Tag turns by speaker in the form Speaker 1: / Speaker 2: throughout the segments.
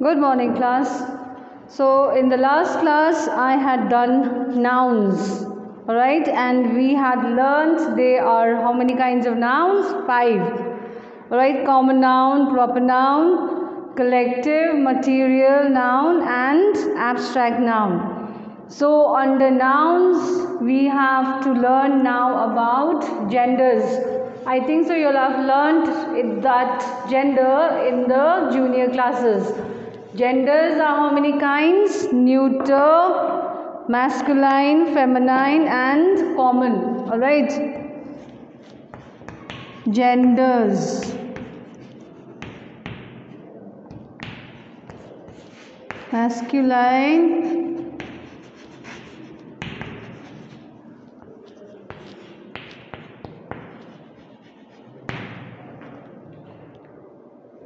Speaker 1: Good morning, class. So, in the last class, I had done nouns, alright, and we had learnt they are how many kinds of nouns? 5. Alright, common noun, proper noun, collective, material noun, and abstract noun. So, under nouns, we have to learn now about genders. I think so you'll have learnt that gender in the junior classes. Genders are how many kinds? Neuter, masculine, feminine, and common. Alright? Genders. Masculine,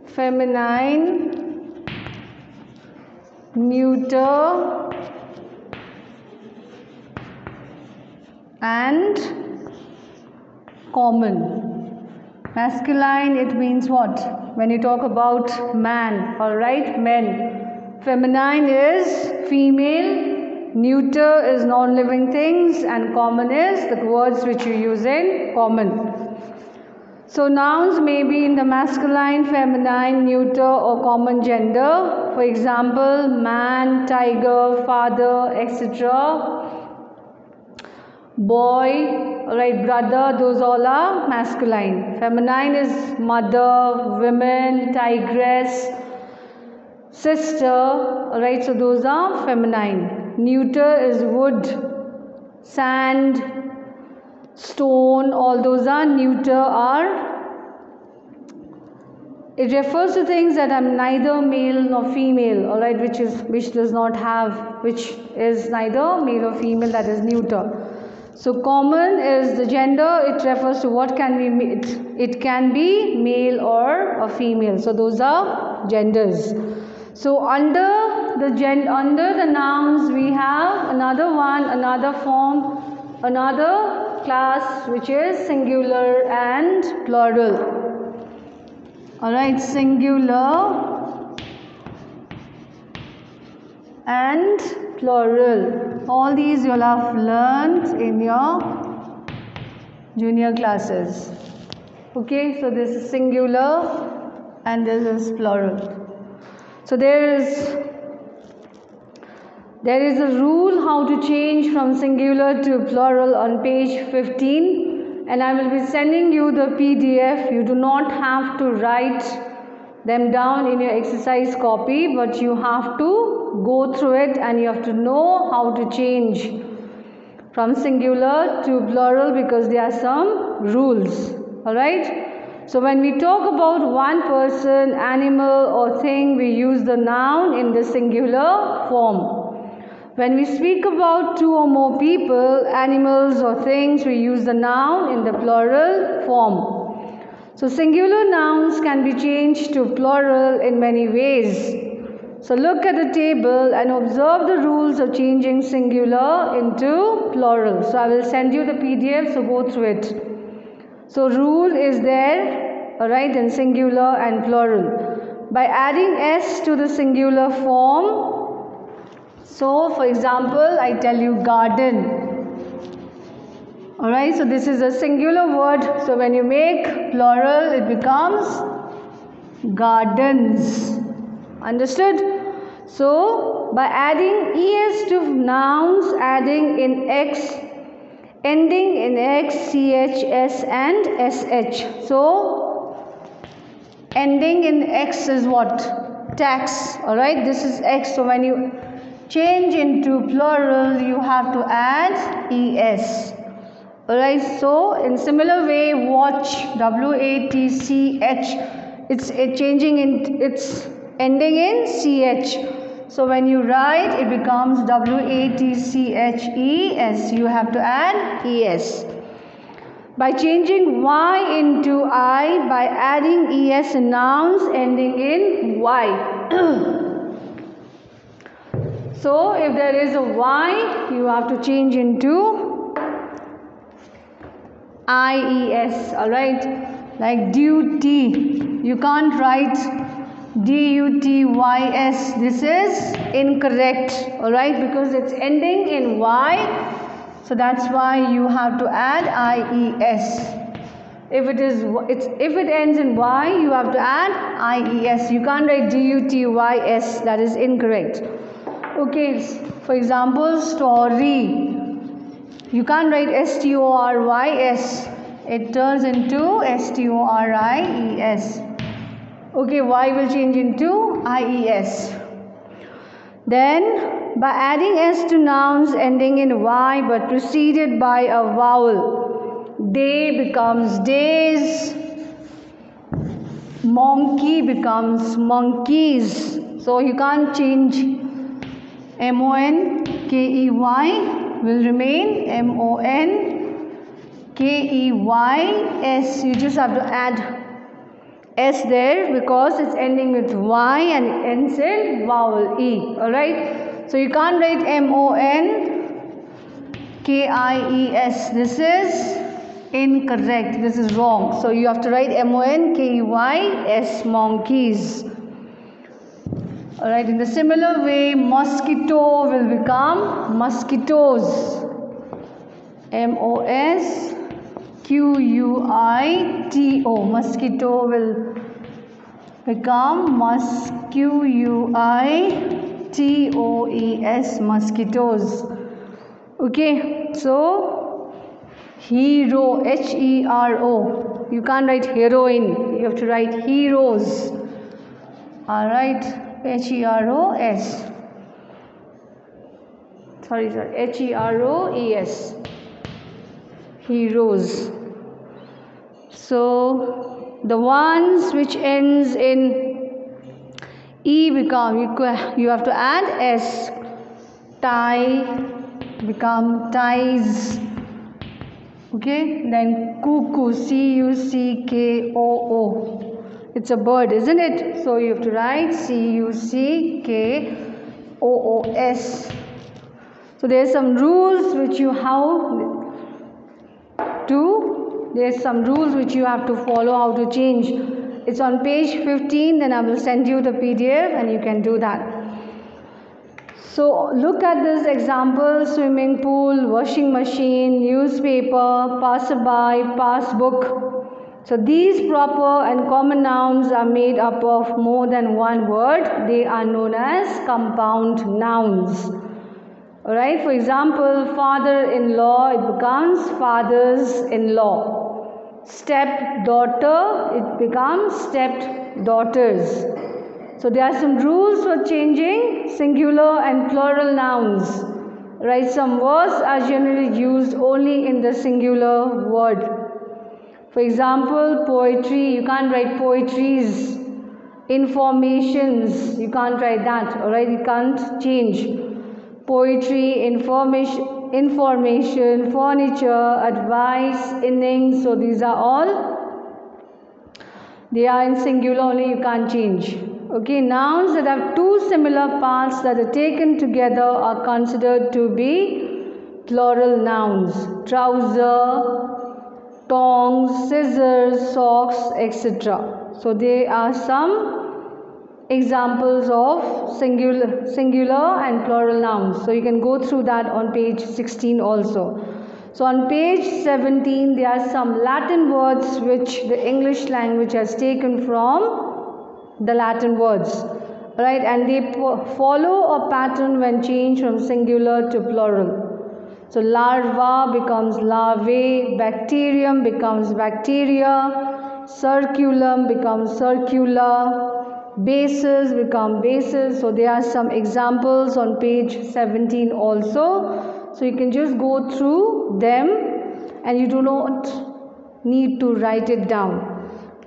Speaker 1: feminine, neuter, and common. Masculine, it means what? When you talk about man, alright, men. Feminine is female, neuter is non-living things, and common is the words which you use in common. So nouns may be in the masculine, feminine, neuter or common gender. For example, man, tiger, father, etc. Boy, right, brother, those all are masculine. Feminine is mother, women, tigress, sister, right, so those are feminine. Neuter is wood, sand, stone, all those are neuter it refers to things that are neither male nor female, alright, which is neither male or female, that is neuter. So common is the gender, it refers to what can be, it can be male or a female. So those are genders. So under the nouns we have another form, another class which is singular and plural. Alright, singular and plural. All these you'll have learned in your junior classes. Okay, so this is singular and this is plural. So there is a rule how to change from singular to plural on page 15. And I will be sending you the PDF. You do not have to write them down in your exercise copy, but you have to go through it and you have to know how to change from singular to plural because there are some rules. Alright? So when we talk about one person, animal or thing, we use the noun in the singular form. When we speak about two or more people, animals or things, we use the noun in the plural form. So singular nouns can be changed to plural in many ways. So look at the table and observe the rules of changing singular into plural. So I will send you the PDF, so go through it. So rule is there, alright, in singular and plural. By adding s to the singular form, so for example, I tell you garden. Alright, so this is a singular word. So when you make plural, it becomes gardens. Understood? So by adding es to nouns, adding in x, ending in x, ch, s and sh. So ending in x is what? Tax. Alright, this is x. So when you change into plural, you have to add es. Alright, so in similar way, watch, watch, it's ending in ch. So when you write, it becomes watches. You have to add es. By changing y into I, by adding es in nouns ending in y. So if there is a y, you have to change into IES, alright, like duty. You can't write D-U-T-Y-S. This is incorrect, alright, because it's ending in Y. So that's why you have to add I-E-S. If it ends in Y, you have to add I-E-S. You can't write D-U-T-Y-S. That is incorrect. Okay, for example, story. You can't write S-T-O-R-Y-S. It turns into S-T-O-R-I-E-S. Okay, Y will change into I-E-S. Then, by adding S to nouns ending in Y but preceded by a vowel, day becomes days, monkey becomes monkeys. So you can't change M-O-N-K-E-Y will remain M-O-N-K-E-Y-S. You just have to add S there because it's ending with Y and it ends in vowel E. Alright? So you can't write M-O-N-K-I-E-S. This is incorrect. This is wrong. So you have to write M-O-N-K-E-Y-S, monkeys. Alright, in the similar way, mosquito will become mosquitoes. M-O-S-Q-U-I-T-O. Mosquito will become Q-U-I-T-O-E-S, mosquitoes. Okay, so hero, H-E-R-O. You can't write heroine. You have to write heroes. Alright, H-E-R-O-S. Sorry, H-E-R-O-E-S. Heroes. So the ones which ends in E become, you have to add S. Tie become ties. Okay, then cuckoo, C-U-C-K-O-O. It's a bird, isn't it? So you have to write C-U-C-K-O-O-S. So there are some rules which you have to follow how to change. It's on page 15, then I will send you the PDF and you can do that. So look at this example: swimming pool, washing machine, newspaper, passerby, passbook. So these proper and common nouns are made up of more than one word. They are known as compound nouns. Alright, for example, father-in-law, it becomes fathers-in-law. Stepdaughter, it becomes stepdaughters. So there are some rules for changing singular and plural nouns. Right, some words are generally used only in the singular word. For example, poetry, you can't write poetries. Informations, you can't write that. Alright, you can't change. Poetry, information, furniture, advice, innings. So these are all, they are in singular only, you can't change. Okay, nouns that have two similar parts that are taken together are considered to be plural nouns. Trouser, tongs, scissors, socks, etc. So there are some examples of singular and plural nouns. So you can go through that on page 16 also. So on page 17 there are some Latin words which the English language has taken from the Latin words, right, and they follow a pattern when changed from singular to plural. So larva becomes larvae, bacterium becomes bacteria, circulum becomes circular, bases become bases. So there are some examples on page 17 also. So you can just go through them and you do not need to write it down.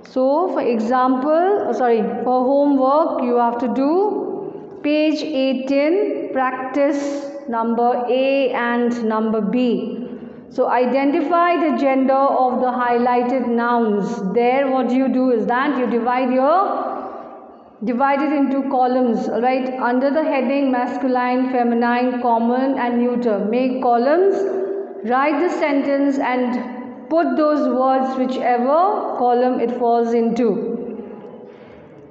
Speaker 1: So for example, for homework you have to do page 18, practice number A and number B. So identify the gender of the highlighted nouns. There what you do is that you divide it into columns, right? Under the heading masculine, feminine, common and neuter, make columns, write the sentence and put those words whichever column it falls into.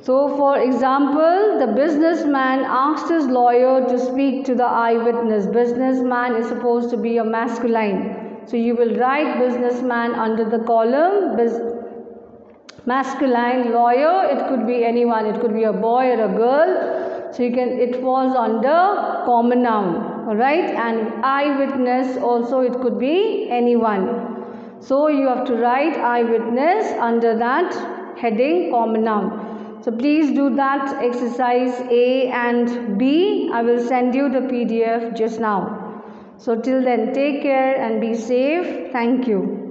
Speaker 1: So for example, the businessman asked his lawyer to speak to the eyewitness. Businessman is supposed to be a masculine, so you will write businessman under the column masculine. Lawyer, it could be anyone, it could be a boy or a girl, so it falls under common noun. Alright, and eyewitness also, it could be anyone, so you have to write eyewitness under that heading common noun. So please do that exercise A and B. I will send you the PDF just now. So till then, take care and be safe. Thank you.